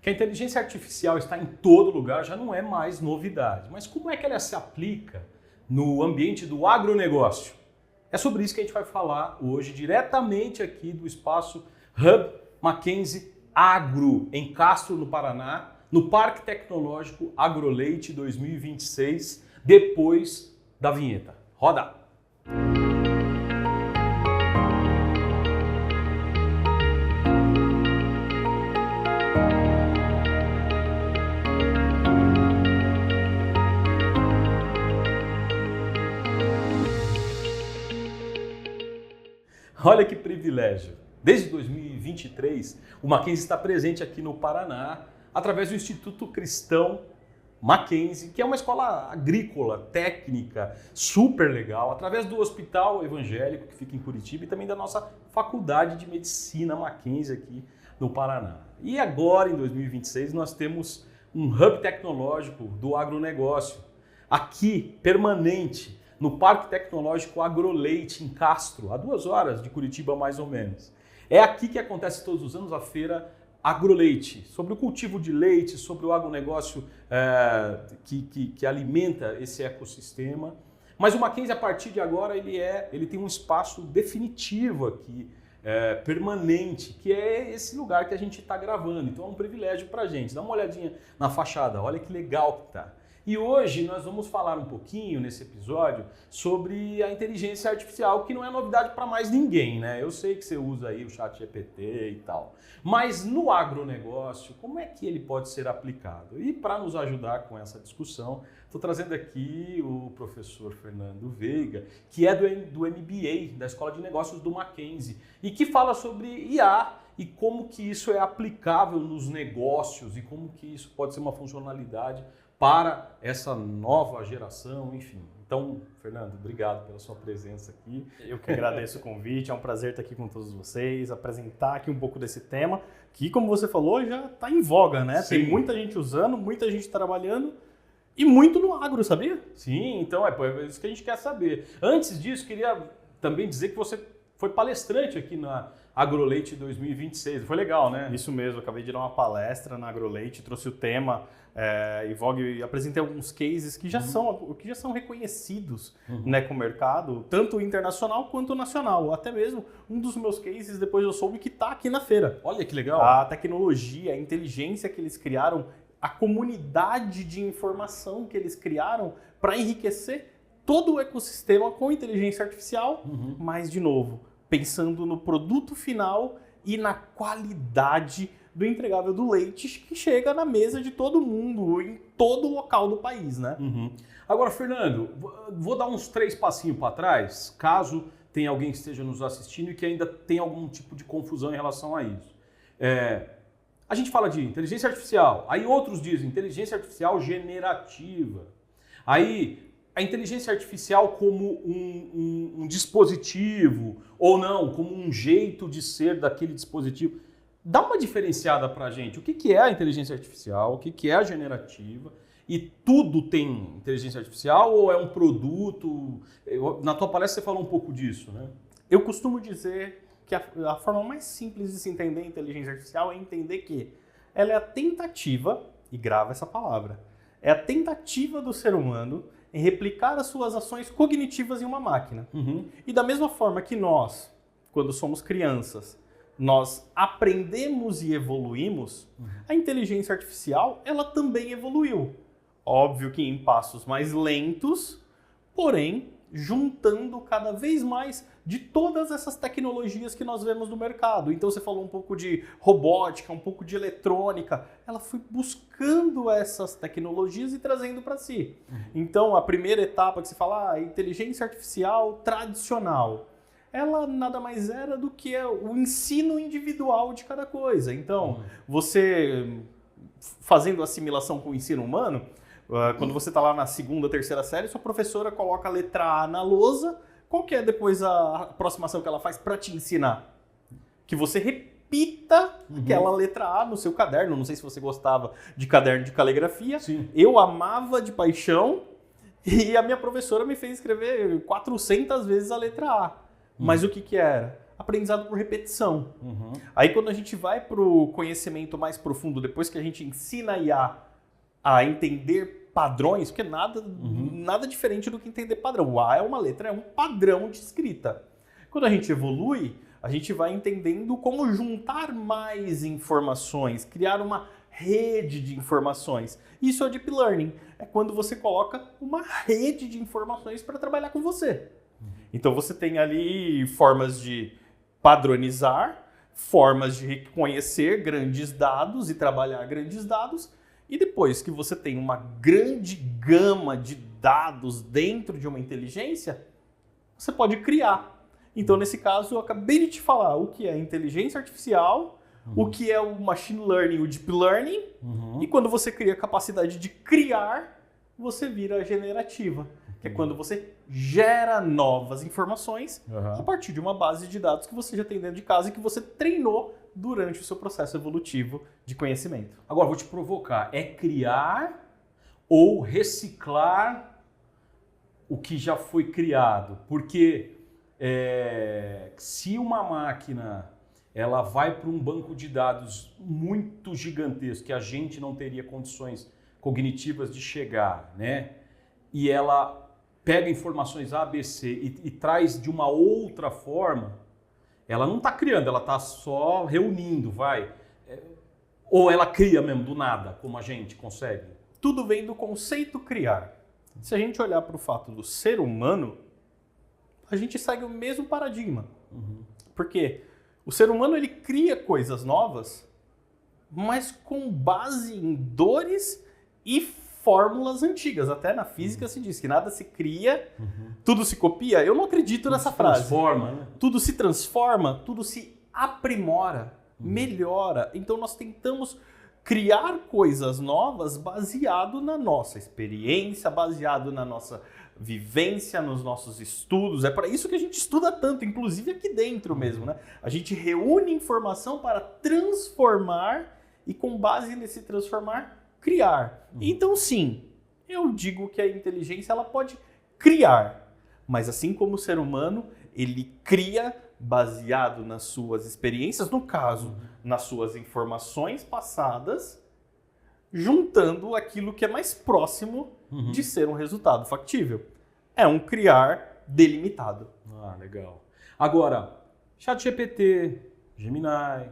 Que a inteligência artificial está em todo lugar já não é mais novidade. Mas como é que ela se aplica no ambiente do agronegócio? É sobre isso que a gente vai falar hoje, diretamente aqui do espaço Hub Mackenzie Agro, em Castro, no Paraná, no Parque Tecnológico AgroLeite 2026, depois da vinheta. Roda! Olha que privilégio! Desde 2023, o Mackenzie está presente aqui no Paraná através do Instituto Cristão Mackenzie, que é uma escola agrícola, técnica, super legal, através do Hospital Evangélico, que fica em Curitiba, e também da nossa Faculdade de Medicina Mackenzie aqui no Paraná. E agora, em 2026, nós temos um hub tecnológico do agronegócio, aqui, permanente, no Parque Tecnológico AgroLeite, em Castro, a 2 horas de Curitiba, mais ou menos. É aqui que acontece todos os anos a feira AgroLeite, sobre o cultivo de leite, sobre o agronegócio que alimenta esse ecossistema. Mas o Mackenzie, a partir de agora, ele tem um espaço definitivo aqui, permanente, que é esse lugar que a gente está gravando. Então é um privilégio para a gente. Dá uma olhadinha na fachada, olha que legal que está. E hoje nós vamos falar um pouquinho nesse episódio sobre a inteligência artificial, que não é novidade para mais ninguém, né? Eu sei que você usa aí o ChatGPT e tal, mas no agronegócio, como é que ele pode ser aplicado? E para nos ajudar com essa discussão, estou trazendo aqui o professor Fernando Veiga, que é do MBA, da Escola de Negócios do Mackenzie, e que fala sobre IA e como que isso é aplicável nos negócios e como que isso pode ser uma funcionalidade para essa nova geração, enfim. Então, Fernando, obrigado pela sua presença aqui. Eu que agradeço o convite, é um prazer estar aqui com todos vocês, apresentar aqui um pouco desse tema, que, como você falou, já está em voga, né? Sim. Tem muita gente usando, muita gente trabalhando e muito no agro, sabia? Sim, então é isso que a gente quer saber. Antes disso, queria também dizer que você foi palestrante aqui na AgroLeite 2026. Foi legal, né? Isso mesmo, eu acabei de dar uma palestra na AgroLeite, trouxe o tema e apresentei alguns cases que já são reconhecidos, né, com o mercado, tanto internacional quanto nacional. Até mesmo um dos meus cases, depois eu soube que está aqui na feira. Olha que legal. A tecnologia, a inteligência que eles criaram, a comunidade de informação que eles criaram para enriquecer todo o ecossistema com inteligência artificial, mas, de novo, pensando no produto final e na qualidade do entregável do leite que chega na mesa de todo mundo, em todo local do país, né? Agora, Fernando, vou dar uns 3 passinhos para trás, caso tenha alguém que esteja nos assistindo e que ainda tenha algum tipo de confusão em relação a isso. A gente fala de inteligência artificial, aí outros dizem inteligência artificial generativa. Aí a inteligência artificial como um dispositivo, ou não, como um jeito de ser daquele dispositivo. Dá uma diferenciada para a gente. O que é a inteligência artificial, o que é a generativa, e tudo tem inteligência artificial ou é um produto? Na tua palestra você falou um pouco disso, né? Eu costumo dizer que a forma mais simples de se entender a inteligência artificial é entender que ela é a tentativa, e grava essa palavra, é a tentativa do ser humano em replicar as suas ações cognitivas em uma máquina. E da mesma forma que nós, quando somos crianças, nós aprendemos e evoluímos, a inteligência artificial ela também evoluiu. Óbvio que em passos mais lentos, porém juntando cada vez mais de todas essas tecnologias que nós vemos no mercado. Então você falou um pouco de robótica, um pouco de eletrônica. Ela foi buscando essas tecnologias e trazendo para si. Então a primeira etapa que se fala, a inteligência artificial tradicional, ela nada mais era do que o ensino individual de cada coisa. Então, você fazendo assimilação com o ensino humano, quando você está lá na 2ª, 3ª série, sua professora coloca a letra A na lousa, qual que é depois a aproximação que ela faz para te ensinar? Que você repita aquela letra A no seu caderno. Não sei se você gostava de caderno de caligrafia. Sim. Eu amava de paixão e a minha professora me fez escrever 400 vezes a letra A. Mas o que era? aprendizado por repetição. Uhum. Aí quando a gente vai para o conhecimento mais profundo, depois que a gente ensina a IA a entender padrões, porque nada diferente do que entender padrão. O A é uma letra, é um padrão de escrita. Quando a gente evolui, a gente vai entendendo como juntar mais informações, criar uma rede de informações. Isso é o Deep Learning. É quando você coloca uma rede de informações para trabalhar com você. Então você tem ali formas de padronizar, formas de reconhecer grandes dados e trabalhar grandes dados. E depois que você tem uma grande gama de dados dentro de uma inteligência, você pode criar. Então, nesse caso, eu acabei de te falar o que é inteligência artificial, o que é o machine learning, o deep learning, e quando você cria a capacidade de criar, você vira generativa, que é quando você gera novas informações a partir de uma base de dados que você já tem dentro de casa e que você treinou durante o seu processo evolutivo de conhecimento. Agora, vou te provocar. É criar ou reciclar o que já foi criado? Porque se uma máquina ela vai para um banco de dados muito gigantesco, que a gente não teria condições cognitivas de chegar, né? E ela pega informações A, B, C e traz de uma outra forma, ela não está criando, ela está só reunindo, vai. Ou ela cria mesmo do nada, como a gente consegue? Tudo vem do conceito criar. Se a gente olhar para o fato do ser humano, a gente segue o mesmo paradigma. Porque o ser humano ele cria coisas novas, mas com base em dores e fórmulas antigas. Até na física se diz que nada se cria, tudo se copia. Eu não acredito nessa frase. Transforma, né? Tudo se transforma, tudo se aprimora, melhora. Então nós tentamos criar coisas novas baseado na nossa experiência, baseado na nossa vivência, nos nossos estudos. É para isso que a gente estuda tanto, inclusive aqui dentro mesmo, né? A gente reúne informação para transformar e com base nesse transformar, criar. Então sim, eu digo que a inteligência ela pode criar, mas assim como o ser humano, ele cria baseado nas suas experiências, no caso, nas suas informações passadas, juntando aquilo que é mais próximo de ser um resultado factível. É um criar delimitado. Ah, legal. Agora, ChatGPT, Gemini,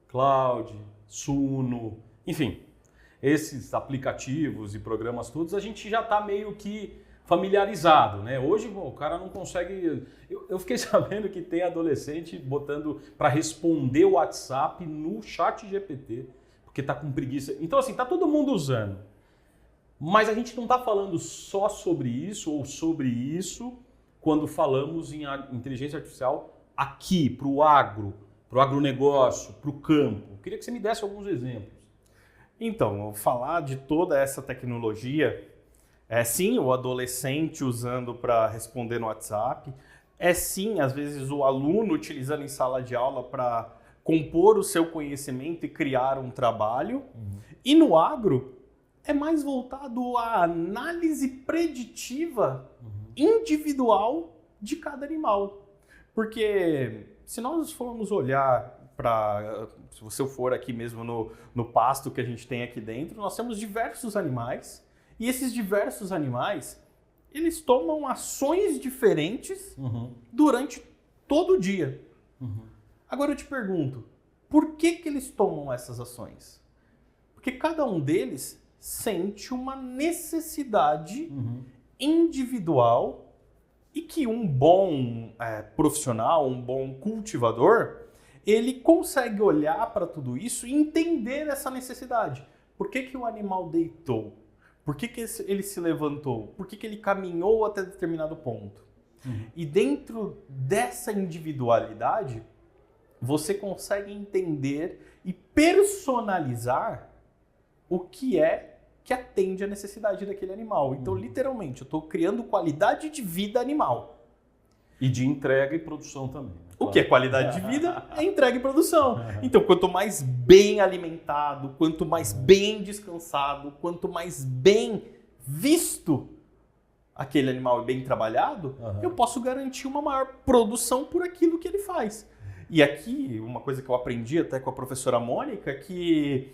Claude, Suno, enfim, esses aplicativos e programas todos, a gente já está meio que familiarizado, né? Hoje o cara não consegue... Eu fiquei sabendo que tem adolescente botando para responder o WhatsApp no ChatGPT, porque tá com preguiça. Então assim, tá todo mundo usando. Mas a gente não está falando só sobre isso ou sobre isso quando falamos em inteligência artificial aqui, para o agronegócio, para o campo. Eu queria que você me desse alguns exemplos. Então, falar de toda essa tecnologia, sim o adolescente usando para responder no WhatsApp, sim, às vezes, o aluno utilizando em sala de aula para compor o seu conhecimento e criar um trabalho. E no agro, é mais voltado à análise preditiva individual de cada animal. Porque se nós formos olhar se você for aqui mesmo no pasto que a gente tem aqui dentro, nós temos diversos animais. E esses diversos animais, eles tomam ações diferentes durante todo o dia. Agora eu te pergunto, por que eles tomam essas ações? Porque cada um deles sente uma necessidade individual e que um bom profissional, um bom cultivador, ele consegue olhar para tudo isso e entender essa necessidade. Por que o animal deitou? Por que ele se levantou? Por que ele caminhou até determinado ponto? E dentro dessa individualidade, você consegue entender e personalizar o que atende à necessidade daquele animal. Então, literalmente, eu estou criando qualidade de vida animal. E de entrega e produção também. Né? O que é qualidade de vida? É entrega e produção. Então, quanto mais bem alimentado, quanto mais bem descansado, quanto mais bem visto aquele animal e bem trabalhado, eu posso garantir uma maior produção por aquilo que ele faz. E aqui, uma coisa que eu aprendi até com a professora Mônica, que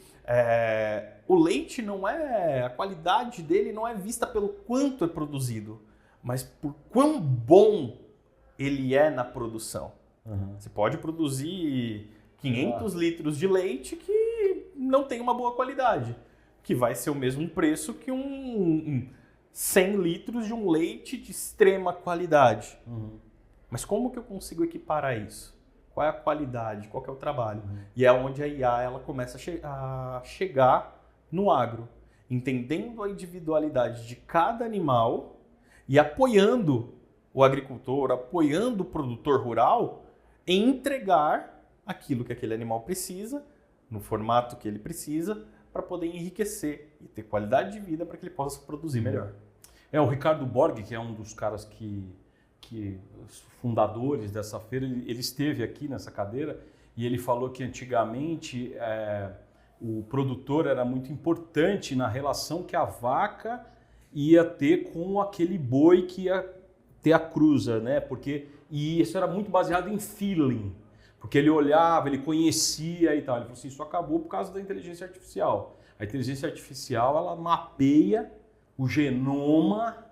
o leite não é, a qualidade dele não é vista pelo quanto é produzido, mas por quão bom ele é na produção. Você pode produzir 500 litros de leite que não tem uma boa qualidade, que vai ser o mesmo preço que 100 litros de um leite de extrema qualidade. Mas como que eu consigo equiparar isso? Qual é a qualidade? Qual que é o trabalho? E é onde a IA ela começa a chegar no agro, entendendo a individualidade de cada animal e apoiando o agricultor, apoiando o produtor rural em entregar aquilo que aquele animal precisa, no formato que ele precisa, para poder enriquecer e ter qualidade de vida para que ele possa produzir melhor. O Ricardo Borg, que é um dos caras que os fundadores dessa feira, ele esteve aqui nessa cadeira e ele falou que antigamente o produtor era muito importante na relação que a vaca ia ter com aquele boi que ia ter a cruza, né? E isso era muito baseado em feeling, porque ele olhava, ele conhecia e tal. Ele falou assim, isso acabou por causa da inteligência artificial. A inteligência artificial, ela mapeia o genoma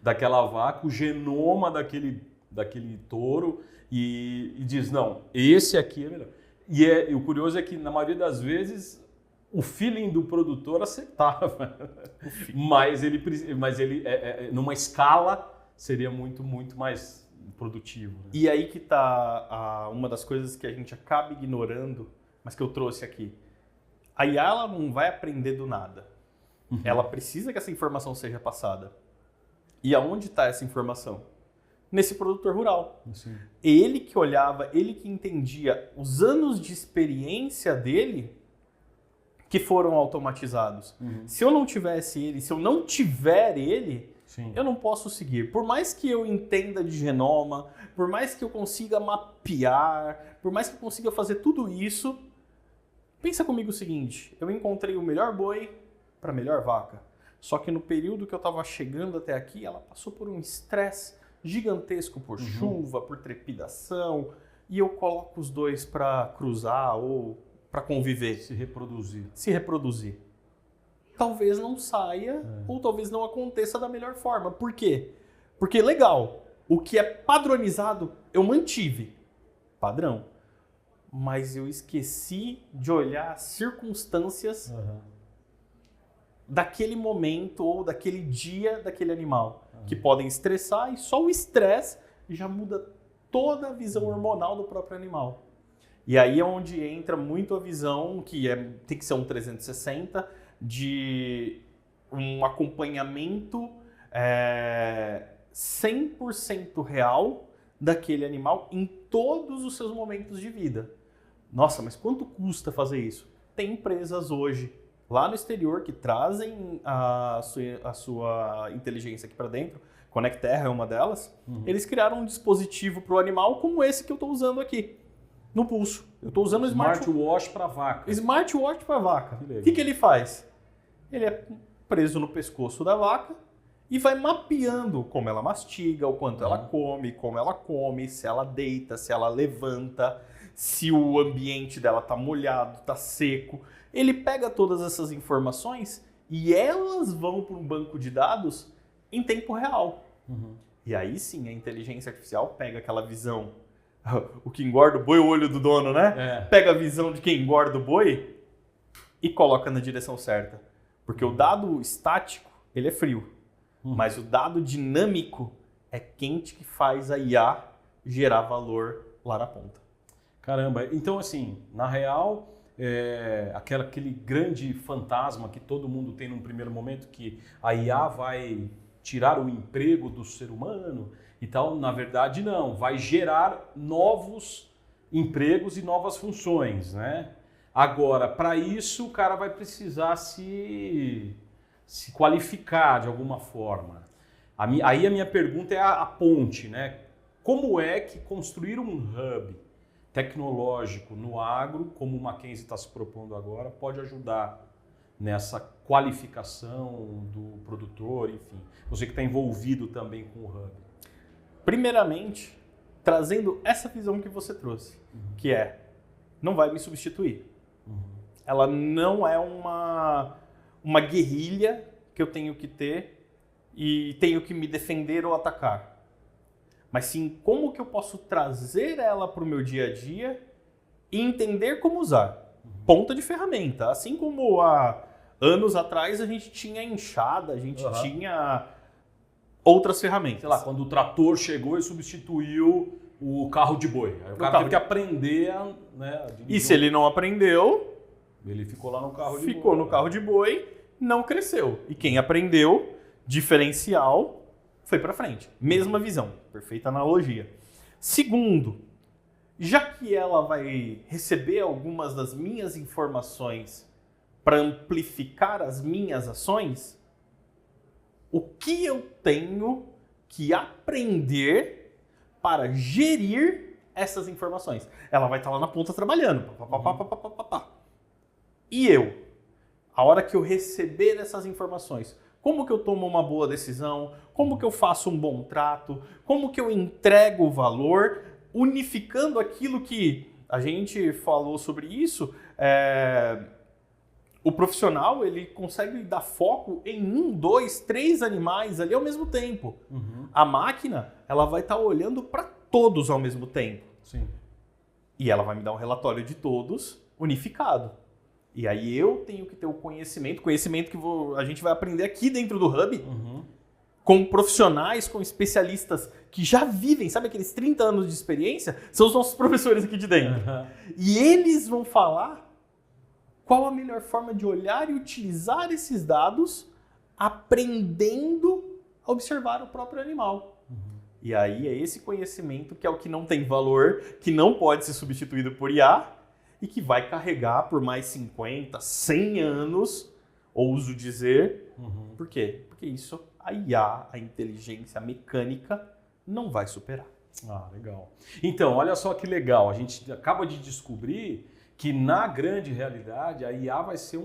daquela vaca, o genoma daquele touro e diz, não, esse aqui é melhor. E o curioso é que, na maioria das vezes, o feeling do produtor acertava, mas ele numa escala, seria muito, muito mais produtivo. Né? E aí que está uma das coisas que a gente acaba ignorando, mas que eu trouxe aqui. A IA ela não vai aprender do nada. Ela precisa que essa informação seja passada. E aonde está essa informação? Nesse produtor rural. Sim. Ele que olhava, ele que entendia os anos de experiência dele que foram automatizados. Se eu não tivesse ele, se eu não tiver ele, Sim. eu não posso seguir. Por mais que eu entenda de genoma, por mais que eu consiga mapear, por mais que eu consiga fazer tudo isso, pensa comigo o seguinte, eu encontrei o melhor boi para a melhor vaca. Só que no período que eu estava chegando até aqui, ela passou por um estresse gigantesco por chuva, por trepidação, e eu coloco os dois para cruzar ou para conviver. Se reproduzir. Se reproduzir. Talvez não saia ou talvez não aconteça da melhor forma. Por quê? Porque, legal, o que é padronizado eu mantive. Padrão. Mas eu esqueci de olhar as circunstâncias daquele momento ou daquele dia daquele animal, que podem estressar e só o estresse já muda toda a visão hormonal do próprio animal. E aí é onde entra muito a visão que tem que ser um 360 de um acompanhamento 100% real daquele animal em todos os seus momentos de vida. Nossa, mas quanto custa fazer isso? Tem empresas hoje lá no exterior que trazem a sua inteligência aqui para dentro. Conecterra é uma delas. Eles criaram um dispositivo para o animal como esse que eu estou usando aqui, no pulso. Eu estou usando o Smartwatch para vaca. Smartwatch para vaca. O que ele faz? Ele é preso no pescoço da vaca e vai mapeando como ela mastiga, o quanto ela come, como ela come, se ela deita, se ela levanta, se o ambiente dela está molhado, está seco. Ele pega todas essas informações e elas vão para um banco de dados em tempo real. E aí sim, a inteligência artificial pega aquela visão. O que engorda o boi, o olho do dono, né? Pega a visão de quem engorda o boi e coloca na direção certa. Porque o dado estático, ele é frio. Mas o dado dinâmico é quente que faz a IA gerar valor lá na ponta. Caramba, então assim, na real... aquele grande fantasma que todo mundo tem num primeiro momento, que a IA vai tirar o emprego do ser humano e tal, na verdade não, vai gerar novos empregos e novas funções, né? Agora, para isso o cara vai precisar se qualificar de alguma forma. Aí a minha pergunta é a ponte, né? Como é que construir um hub tecnológico no agro, como o Mackenzie está se propondo agora, pode ajudar nessa qualificação do produtor, enfim. Você que está envolvido também com o Hub. Primeiramente, trazendo essa visão que você trouxe, que é, não vai me substituir. Ela não é uma guerrilha que eu tenho que ter e tenho que me defender ou atacar. Mas sim, como que eu posso trazer ela para o meu dia a dia e entender como usar. Ponta de ferramenta. Assim como há anos atrás a gente tinha enxada, a gente tinha outras ferramentas. Sei lá, quando o trator chegou e substituiu o carro de boi. Aí o cara teve que aprender a dirigir. E se ele não aprendeu, ele ficou lá no carro de boi. Ficou no carro de boi, não cresceu. E quem aprendeu, diferencial, foi para frente. Mesma visão. Perfeita analogia. Segundo, já que ela vai receber algumas das minhas informações para amplificar as minhas ações, o que eu tenho que aprender para gerir essas informações? Ela vai estar lá na ponta trabalhando. E eu, a hora que eu receber essas informações, como que eu tomo uma boa decisão? Como que eu faço um bom trato? Como que eu entrego o valor? Unificando aquilo que a gente falou sobre isso, o profissional ele consegue dar foco em 1, 2, 3 animais ali ao mesmo tempo. A máquina ela vai estar olhando para todos ao mesmo tempo. Sim. E ela vai me dar um relatório de todos unificado. E aí eu tenho que ter o conhecimento que a gente vai aprender aqui dentro do Hub, com profissionais, com especialistas que já vivem, sabe aqueles 30 anos de experiência? São os nossos professores aqui de dentro. E eles vão falar qual a melhor forma de olhar e utilizar esses dados, aprendendo a observar o próprio animal. E aí é esse conhecimento que é o que não tem valor, que não pode ser substituído por IA e que vai carregar por mais 50, 100 anos, ouso dizer. Por quê? Porque isso a IA, a inteligência mecânica, não vai superar. Ah, legal. Então, olha só que legal. A gente acaba de descobrir que, na grande realidade, a IA vai ser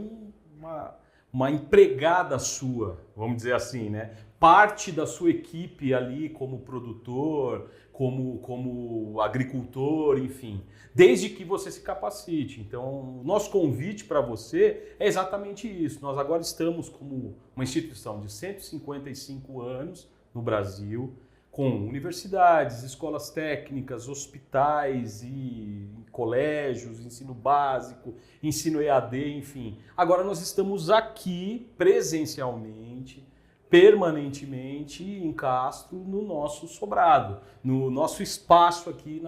uma empregada sua, vamos dizer assim, né? Parte da sua equipe ali como produtor, como agricultor, enfim, desde que você se capacite. Então, o nosso convite para você é exatamente isso. Nós agora estamos como uma instituição de 155 anos no Brasil, com universidades, escolas técnicas, hospitais e colégios, ensino básico, ensino EAD, enfim. Agora nós estamos aqui presencialmente, permanentemente em Castro, no nosso sobrado, no nosso espaço aqui,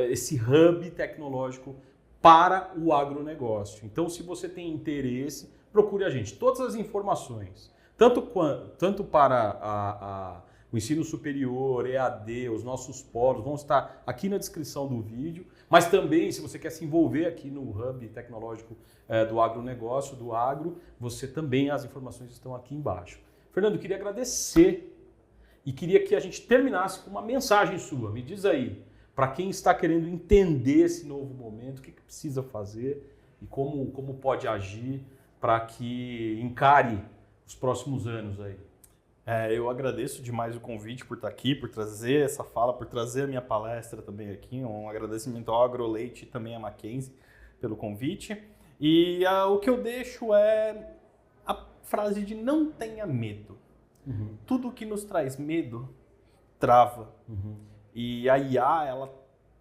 esse hub tecnológico para o agronegócio. Então, se você tem interesse, procure a gente. Todas as informações, tanto para o ensino superior, EAD, os nossos polos, vão estar aqui na descrição do vídeo, mas também, se você quer se envolver aqui no hub tecnológico do agronegócio, do agro, você também, as informações estão aqui embaixo. Fernando, eu queria agradecer e queria que a gente terminasse com uma mensagem sua. Me diz aí, para quem está querendo entender esse novo momento, o que precisa fazer e como pode agir para que encare os próximos anos aí. Eu agradeço demais o convite por estar aqui, por trazer essa fala, por trazer a minha palestra também aqui. Um agradecimento ao AgroLeite e também à Mackenzie pelo convite. E o que eu deixo é a frase de não tenha medo. Tudo que nos traz medo trava. E a IA, ela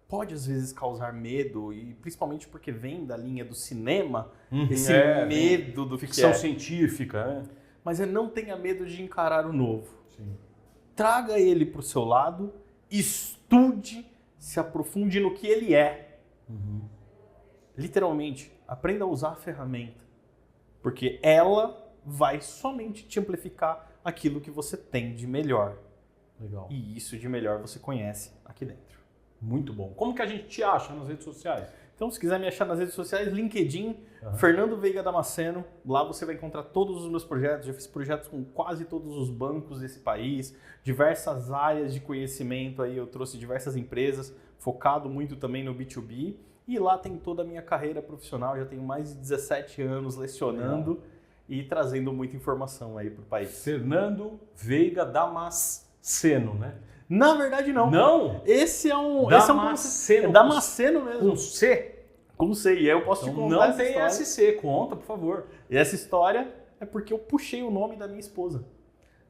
pode às vezes causar medo, e principalmente porque vem da linha do cinema, esse medo do ficção científica, né? Mas não tenha medo de encarar o novo. Sim. Traga ele para o seu lado, estude, se aprofunde no que ele é. Literalmente, aprenda a usar a ferramenta, porque ela vai somente te amplificar aquilo que você tem de melhor. Legal. E isso de melhor você conhece aqui dentro. Muito bom. Como que a gente te acha nas redes sociais? Então, se quiser me achar nas redes sociais, LinkedIn, Fernando Veiga Damasceno. Lá você vai encontrar todos os meus projetos. Já fiz projetos com quase todos os bancos desse país, diversas áreas de conhecimento. Aí eu trouxe diversas empresas, focado muito também no B2B. E lá tem toda a minha carreira profissional. Já tenho mais de 17 anos lecionando e trazendo muita informação aí para o país. Fernando Veiga Damasceno, né? Na verdade, não. Não? Esse é um... Damasceno. É Damasceno mesmo. Com C? Com C. E aí eu posso te Então, contar não essa tem história. SC, conta, por favor. E essa história é porque eu puxei o nome da minha esposa.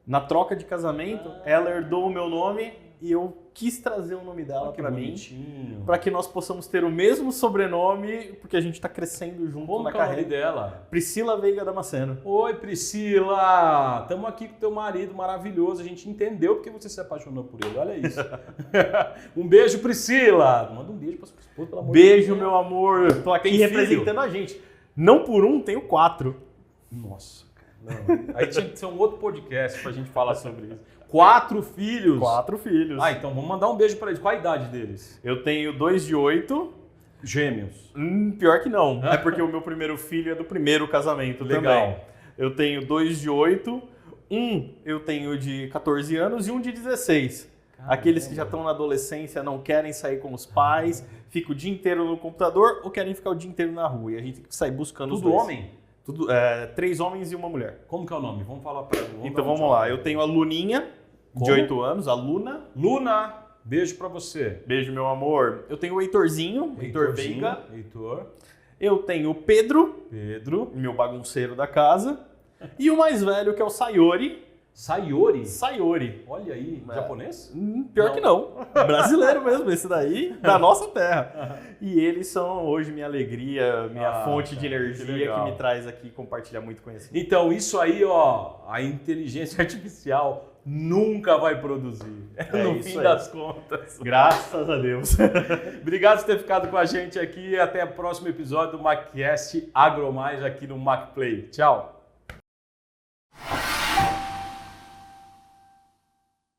Na troca de casamento, ela herdou o meu nome e eu quis trazer o nome dela Que pra mim. bonitinho. Para que nós possamos ter o mesmo sobrenome, porque a gente tá crescendo junto Como na que é o nome carreira. dela? Priscila Veiga Damasceno. Oi, Priscila! Estamos aqui com teu marido maravilhoso. A gente entendeu porque você se apaixonou por ele. Olha isso. Um beijo, Priscila! Manda um beijo pra sua esposa, pelo amor de Beijo, Deus. meu amor. Tô aqui Tem filho? representando a gente. Não por um, tenho 4. Nossa, cara. Não. Aí tinha que ser um outro podcast pra gente falar sobre isso. 4 filhos? 4 filhos. Ah, então vamos mandar um beijo pra eles. Qual a idade deles? Eu tenho 2 de 8. Gêmeos. Pior que não. É porque o meu primeiro filho é do primeiro casamento Legal. também. Eu tenho 2 de 8. Eu tenho de 14 anos e um de 16. Caramba. Aqueles que já estão na adolescência, não querem sair com os pais, ficam o dia inteiro no computador ou querem ficar o dia inteiro na rua. E a gente tem que sair buscando os Tudo dois. homem? Tudo, 3 homens e uma mulher. Como que é o nome? Vamos falar pra Então vamos lá. Eu tenho a Luninha, de Como? 8 anos, a Luna. Luna, beijo pra você. Beijo, meu amor. Eu tenho o Heitorzinho, Heitor Veiga. Heitor. Eu tenho o Pedro, Pedro. meu bagunceiro da casa. E o mais velho, que é o Sayori. Sayori. Sayori. Olha aí, É. japonês? Pior que não. Brasileiro mesmo, esse daí, da nossa terra. E eles são hoje minha alegria, minha fonte de cara, energia que que, legal. me traz aqui compartilhar muito conhecimento. Então, isso aí, ó, a inteligência artificial nunca vai produzir. No isso fim aí. das contas. Graças a Deus. Obrigado por ter ficado com a gente aqui. Até o próximo episódio do MacCast AgroMais aqui no MacPlay. Tchau.